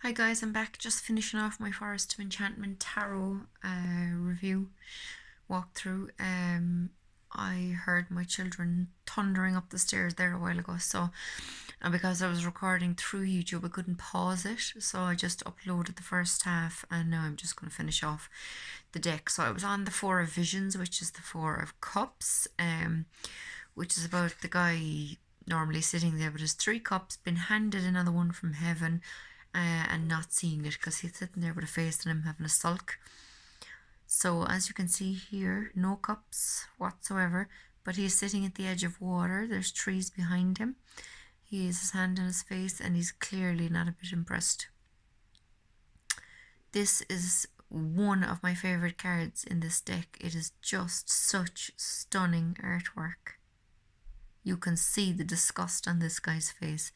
Hi guys, I'm back just finishing off my Forest of Enchantment Tarot review walkthrough. I heard my children thundering up the stairs there a while ago, so and because I was recording through YouTube, I couldn't pause it, so I just uploaded the first half, and now I'm just going to finish off the deck. So I was on the Four of Visions, which is the Four of Cups, which is about the guy normally sitting there with his three cups, been handed another one from heaven, and not seeing it because he's sitting there with a face on him having a sulk. So as you can see here, no cups whatsoever, but he's sitting at the edge of water. There's trees behind him. He has his hand on his face and he's clearly not a bit impressed. This is one of my favourite cards in this deck. It is just such stunning artwork. You can see the disgust on this guy's face.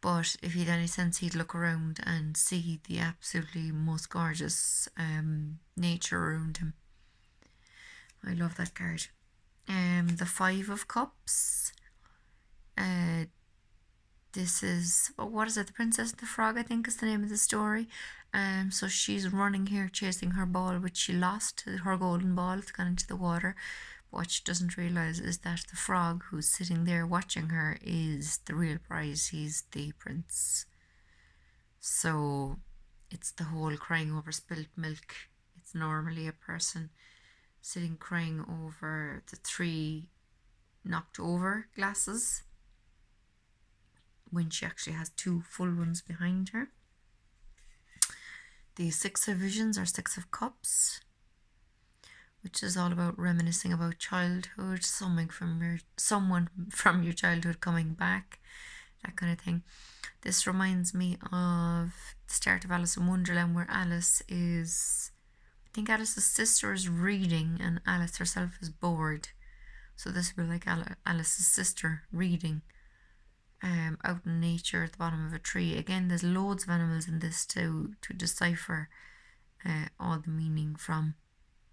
But if he'd any sense, he'd look around and see the absolutely most gorgeous nature around him. I love that card. The Five of Cups. This is, what is it? The Princess and the Frog, I think is the name of the story. So she's running here chasing her ball, which she lost. Her golden ball. It's gone into the water. What she doesn't realise is that the frog who's sitting there watching her is the real prize. He's the prince. So it's the whole crying over spilt milk. It's normally a person sitting crying over the three knocked over glasses when she actually has two full ones behind her. The Six of Visions or Six of Cups, which is all about reminiscing about childhood, someone from your childhood coming back, that kind of thing. This reminds me of the start of Alice in Wonderland, where Alice is, I think Alice's sister is reading and Alice herself is bored. So this will be like Alice's sister reading out in nature at the bottom of a tree. Again, there's loads of animals in this to decipher all the meaning from.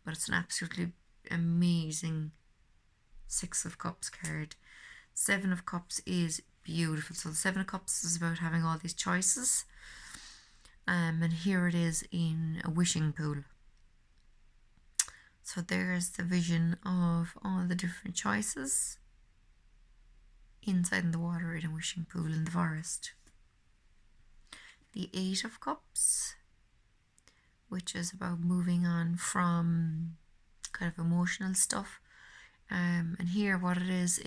But it's an absolutely amazing Six of Cups card. Seven of Cups is beautiful. So the Seven of Cups is about having all these choices. And here it is in a wishing pool. So there's the vision of all the different choices inside in the water in a wishing pool in the forest. The Eight of Cups, which is about moving on from kind of emotional stuff. And here what it is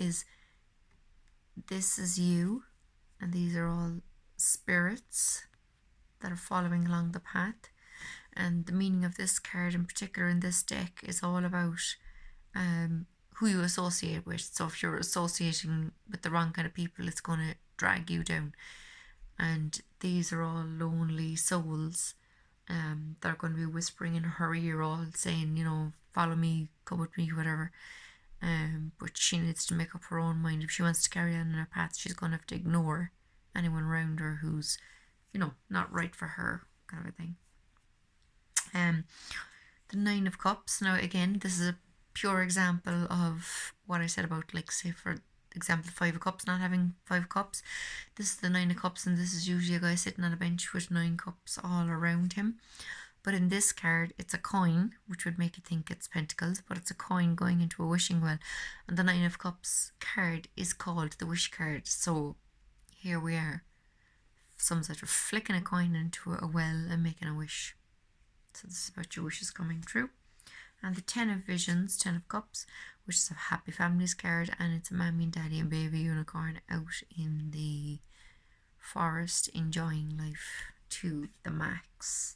this is you, and these are all spirits that are following along the path. And the meaning of this card in particular in this deck is all about who you associate with. So if you're associating with the wrong kind of people, it's going to drag you down. And these are all lonely souls that are going to be whispering in her ear, all saying, you know, follow me, come with me, whatever. But she needs to make up her own mind. If she wants to carry on in her path, she's going to have to ignore anyone around her who's, you know, not right for her, kind of a thing. The Nine of Cups. Now, again, this is a pure example of what I said about, like, say, for example, Five of Cups not having five cups. This is the Nine of Cups, and this is usually a guy sitting on a bench with 9 cups all around him. But in this card, it's a coin, which would make you think it's pentacles, but it's a coin going into a wishing well. And the Nine of Cups card is called the wish card. So here we are. Some sort of flicking a coin into a well and making a wish. So this is about your wishes coming true. And the Ten of Visions, Ten of Cups, which is a Happy Families card, and it's a mommy and daddy and baby unicorn out in the forest enjoying life to the max.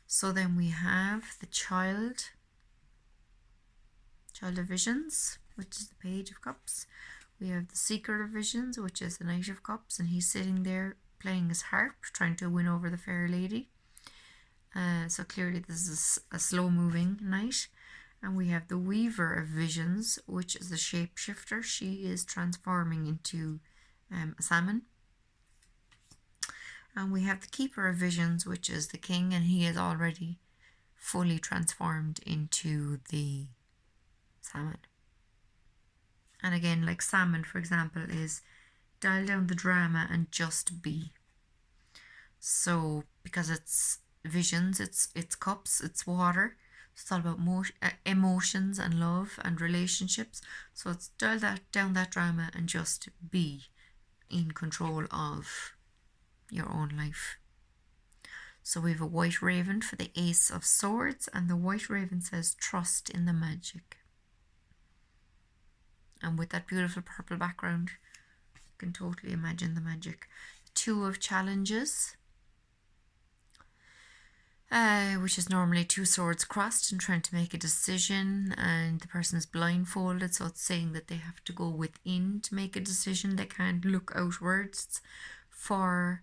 So then we have the Child of Visions, which is the Page of Cups. We have the Secret of Visions, which is the Knight of Cups, and he's sitting there playing his harp, trying to win over the fair lady. So clearly this is a slow-moving knight. And we have the Weaver of Visions, which is the shapeshifter. She is transforming into a salmon. And we have the Keeper of Visions, which is the king, and he is already fully transformed into the salmon. And again, like salmon, for example, is dial down the drama and just be. So because it's visions, it's cups, it's water. It's all about emotions and love and relationships. So it's dial that down, that drama, and just be in control of your own life. So we have a white raven for the Ace of Swords, and the white raven says trust in the magic. And with that beautiful purple background, you can totally imagine the magic. Two of Challenges, which is normally two swords crossed and trying to make a decision, and the person is blindfolded, so it's saying that they have to go within to make a decision. They can't look outwards for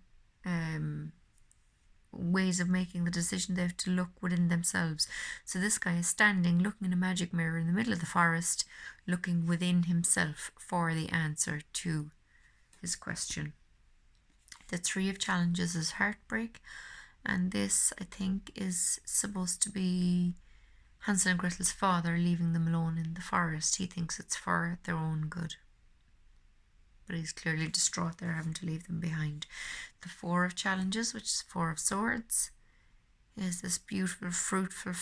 ways of making the decision. They have to look within themselves. So this guy is standing looking in a magic mirror in the middle of the forest, looking within himself for the answer to his question. The Three of Challenges is heartbreak, and this, I think, is supposed to be Hansel and Gretel's father leaving them alone in the forest. He thinks it's for their own good, but he's clearly distraught they're having to leave them behind. The Four of Challenges, which is Four of Swords, is this beautiful fruitful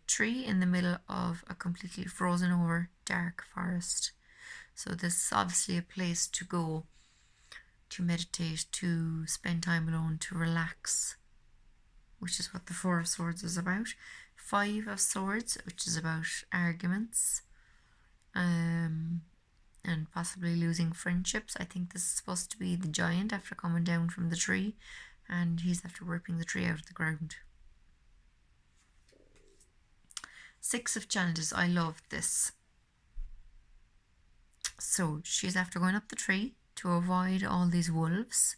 tree in the middle of a completely frozen over dark forest. So this is obviously a place to go to meditate, to spend time alone, to relax, which is what the Four of Swords is about. Five of Swords, which is about arguments, and possibly losing friendships. I think this is supposed to be the giant after coming down from the tree, and he's after ripping the tree out of the ground. Six of Challenges, I love this. So she's after going up the tree to avoid all these wolves.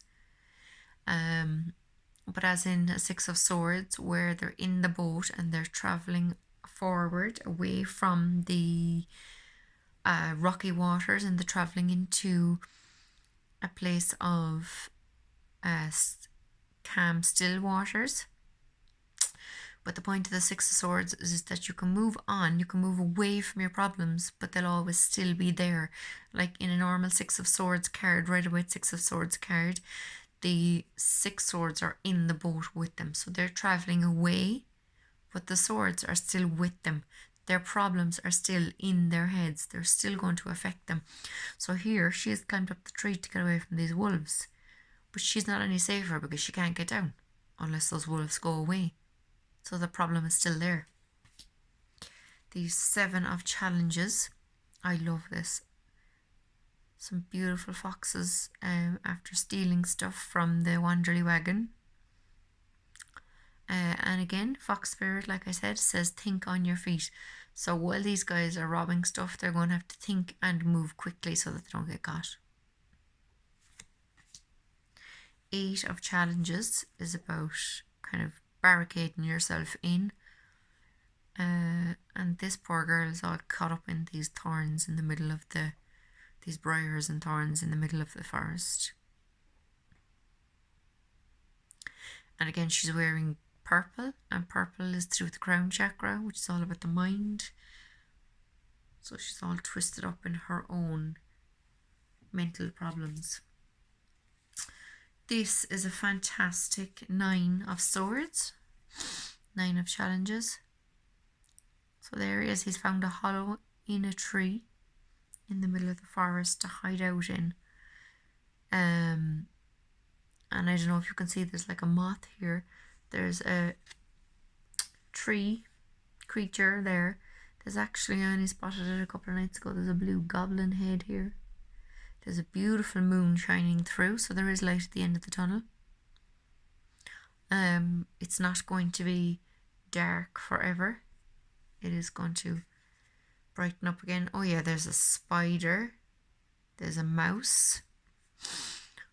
But as in a Six of Swords, where they're in the boat and they're traveling forward away from the rocky waters, and they're traveling into a place of calm, still waters. But the point of the Six of Swords is that you can move on, you can move away from your problems, but they'll always still be there. Like in a normal Six of Swords card, right away, Six of Swords card, the six swords are in the boat with them. So they're traveling away, but the swords are still with them. Their problems are still in their heads. They're still going to affect them. So here, she has climbed up the tree to get away from these wolves. But she's not any safer because she can't get down unless those wolves go away. So the problem is still there. The Seven of Challenges. I love this. Some beautiful foxes after stealing stuff from the Wanderly wagon. And again, Fox Spirit, like I said, says think on your feet. So while these guys are robbing stuff, they're going to have to think and move quickly so that they don't get caught. Eight of Challenges is about kind of barricading yourself in. And this poor girl is all caught up in these thorns in the middle of these briars and thorns in the middle of the forest. And again, she's wearing purple, and purple is through the crown chakra, which is all about the mind. So she's all twisted up in her own mental problems. This is a fantastic Nine of Swords, Nine of Challenges. So there he is, he's found a hollow in a tree in the middle of the forest to hide out in. And I don't know if you can see, there's like a moth here. There's a tree creature there. There's actually, I only spotted it a couple of nights ago, there's a blue goblin head here. There's a beautiful moon shining through, so there is light at the end of the tunnel. It's not going to be dark forever. It is going to brighten up again. Oh yeah, there's a spider. There's a mouse.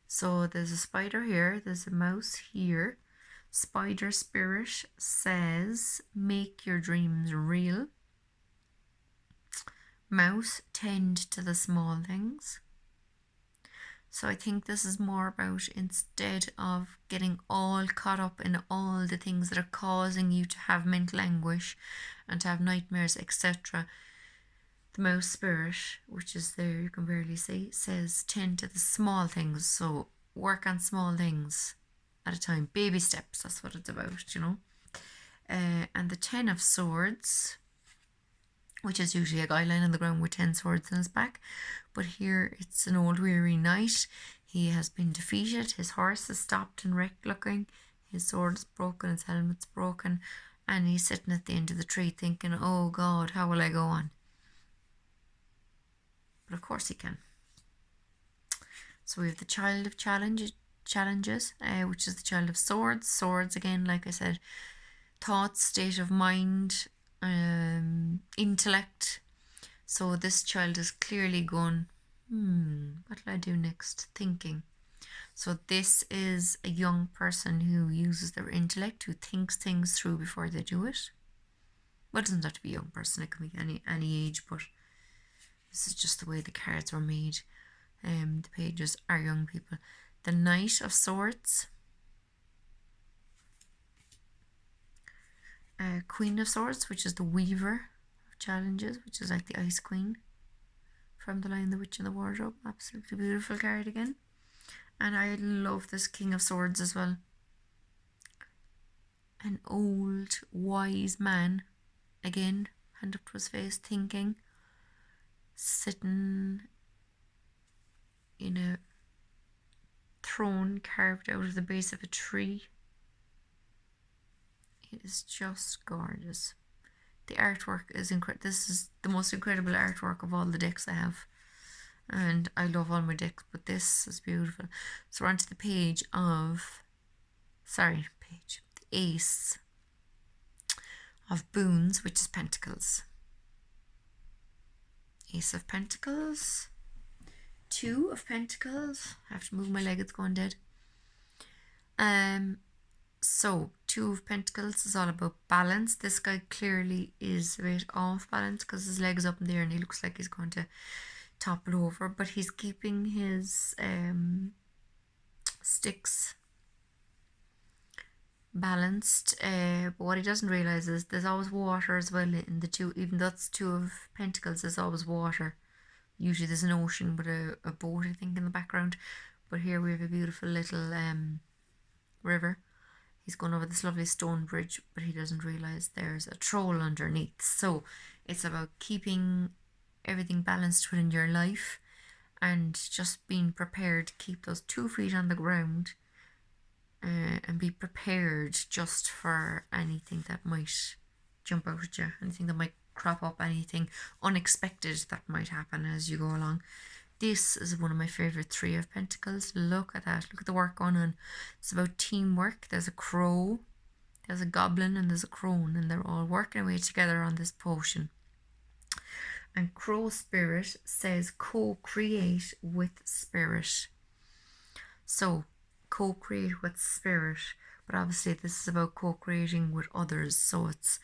So there's a spider here. There's a mouse here. Spider Spirit says, make your dreams real. Mouse, tend to the small things. So I think this is more about, instead of getting all caught up in all the things that are causing you to have mental anguish and to have nightmares, etc., the mouse spirit, which is there, you can barely see, says tend to the small things. So work on small things. at a time. Baby steps, that's what it's about, you know. And the 10 of Swords, which is usually a guy lying on the ground with 10 swords in his back. But here it's an old weary knight. He has been defeated. His horse is stopped and wrecked looking. His sword is broken, his helmet's broken. And he's sitting at the end of the tree thinking, oh God, how will I go on? But of course he can. So we have the Child of Challenges, which is the Child of Swords. Swords, again, like I said, thoughts, state of mind, intellect. So this child is clearly going, what will I do next? Thinking. So this is a young person who uses their intellect, who thinks things through before they do it. Well, it doesn't have to be a young person, it can be any age, but this is just the way the cards were made. The pages are young people. The Knight of Swords. Queen of Swords, which is the Weaver of Challenges, which is like the Ice Queen from The Lion, the Witch and the Wardrobe. Absolutely beautiful card again. And I love this King of Swords as well. An old, wise man, again, hand up to his face, thinking, sitting in a throne carved out of the base of a tree. It is just gorgeous. The artwork is incredible. This is the most incredible artwork of all the decks I have. And I love all my decks, but this is beautiful. So we're on to the page of, the Ace of Boons, which is Pentacles. Ace of Pentacles. 2 of Pentacles. I have to move my leg, it's going dead. So 2 of Pentacles is all about balance. This guy clearly is a bit off balance because his leg's up in the air and he looks like he's going to topple over, but he's keeping his sticks balanced. But what he doesn't realize is there's always water as well in the 2, even though it's 2 of Pentacles, there's always water. Usually there's an ocean with a boat, I think, in the background. But here we have a beautiful little river. He's going over this lovely stone bridge, but he doesn't realise there's a troll underneath. So it's about keeping everything balanced within your life and just being prepared to keep those 2 feet on the ground and be prepared just for anything that might jump out at you, anything that might crop up, anything unexpected that might happen as you go along. This is one of my favourite 3 of Pentacles. Look at that. Look at the work going on. It's about teamwork. There's a crow, there's a goblin, and there's a crone, and they're all working away together on this potion. And Crow Spirit says co-create with spirit. So, co-create with spirit. But obviously this is about co-creating with others. So it's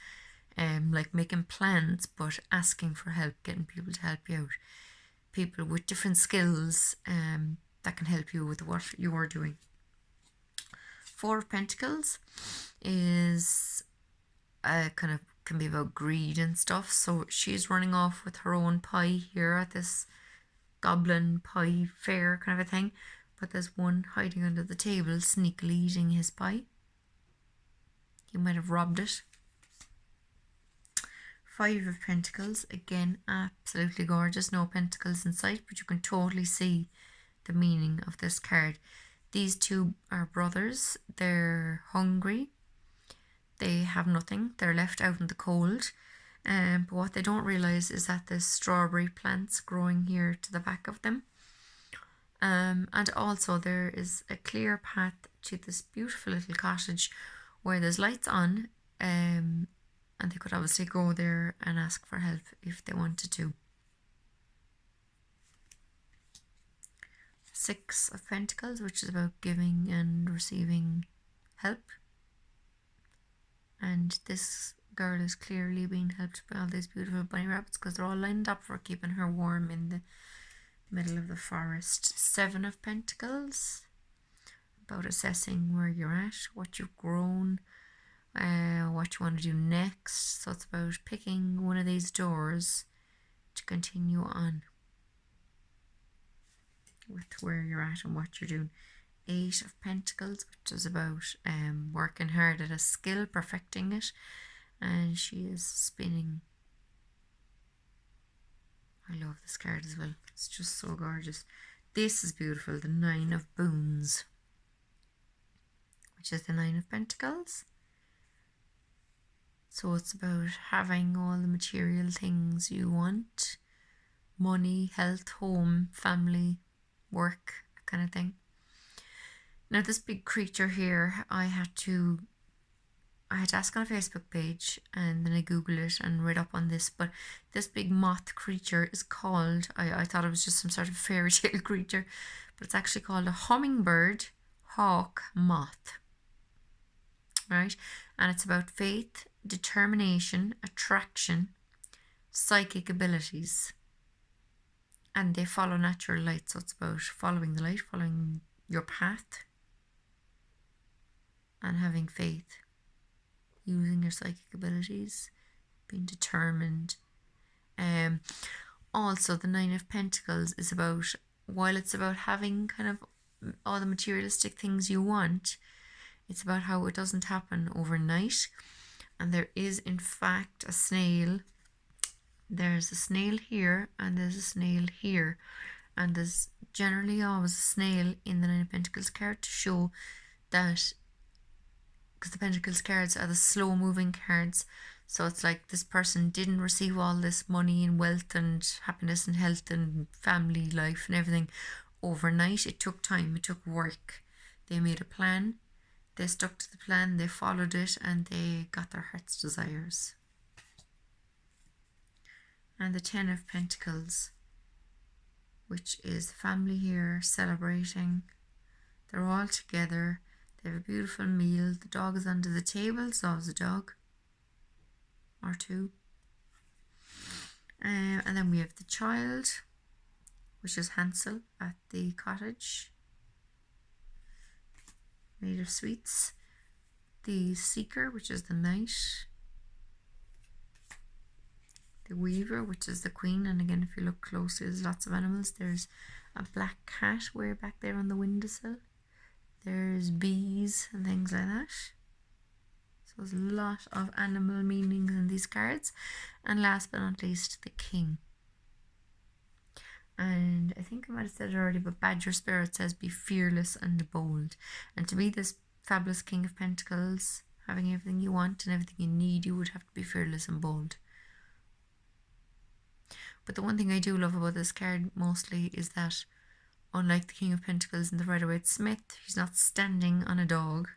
like making plans, but asking for help, getting people to help you out. People with different skills that can help you with what you're doing. 4 of Pentacles is kind of can be about greed and stuff. So she's running off with her own pie here at this goblin pie fair kind of a thing. But there's one hiding under the table, sneakily eating his pie. He might have robbed it. 5 of Pentacles, again, absolutely gorgeous. No pentacles in sight, but you can totally see the meaning of this card. These 2 are brothers. They're hungry. They have nothing. They're left out in the cold. But what they don't realise is that there's strawberry plants growing here to the back of them. And also there is a clear path to this beautiful little cottage where there's lights on. And they could obviously go there and ask for help if they wanted to. 6 of Pentacles, which is about giving and receiving help. And this girl is clearly being helped by all these beautiful bunny rabbits because they're all lined up for keeping her warm in the middle of the forest. 7 of Pentacles, about assessing where you're at, what you've grown, what you want to do next. So it's about picking one of these doors to continue on with where you're at and what you're doing. Eight of Pentacles, which is about working hard at a skill, perfecting it, and she is spinning. I love this card as well. It's just so gorgeous. This is beautiful. The Nine of Boons, which is the Nine of Pentacles. So it's about having all the material things you want. Money, health, home, family, work, that kind of thing. Now this big creature here, I had to ask on a Facebook page, and then I googled it and read up on this, but this big moth creature is called, I thought it was just some sort of fairy tale creature, but it's actually called a hummingbird hawk moth, right? And it's about faith, determination, attraction, psychic abilities, and they follow natural light. So it's about following the light, following your path, and having faith, using your psychic abilities, being determined. Also, the Nine of Pentacles is about, while it's about having kind of all the materialistic things you want, it's about how it doesn't happen overnight. And there is, in fact, a snail. There's a snail here, and there's a snail here. And there's generally always a snail in the Nine of Pentacles card to show that, because the Pentacles cards are the slow moving cards, so it's like this person didn't receive all this money and wealth and happiness and health and family life and everything overnight. It took time, it took work. They made a plan, they stuck to the plan, they followed it, and they got their heart's desires. And the Ten of Pentacles, which is family here, celebrating. They're all together. They have a beautiful meal. The dog is under the table. It's always a dog or two. And then we have the child, which is Hansel at the cottage, made of sweets. The seeker, which is the knight. The weaver, which is the queen. And again, if you look closely, there's lots of animals. There's a black cat way back there on the windowsill. There's bees and things like that. So there's a lot of animal meanings in these cards. And last but not least, the king. And I think I might have said it already, but Badger Spirit says be fearless and bold. And to be this fabulous King of Pentacles, having everything you want and everything you need, you would have to be fearless and bold. But the one thing I do love about this card mostly is that, unlike the King of Pentacles and the Rider-Waite-Smith, he's not standing on a dog.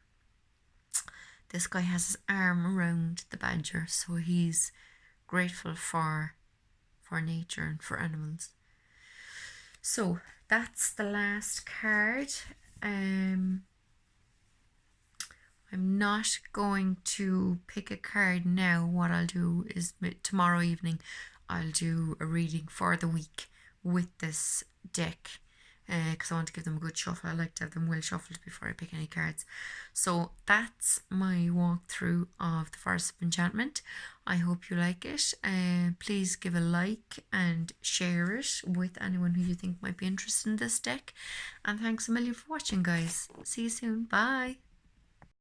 This guy has his arm around the badger, so he's grateful for nature and for animals. So that's the last card. I'm not going to pick a card now. What I'll do is tomorrow evening I'll do a reading for the week with this deck, because I want to give them a good shuffle. I like to have them well shuffled before I pick any cards. So that's my walkthrough of the Forest of Enchantment. I hope you like it. Please give a like and share it with anyone who you think might be interested in this deck. And thanks a million for watching, guys. See you soon. Bye.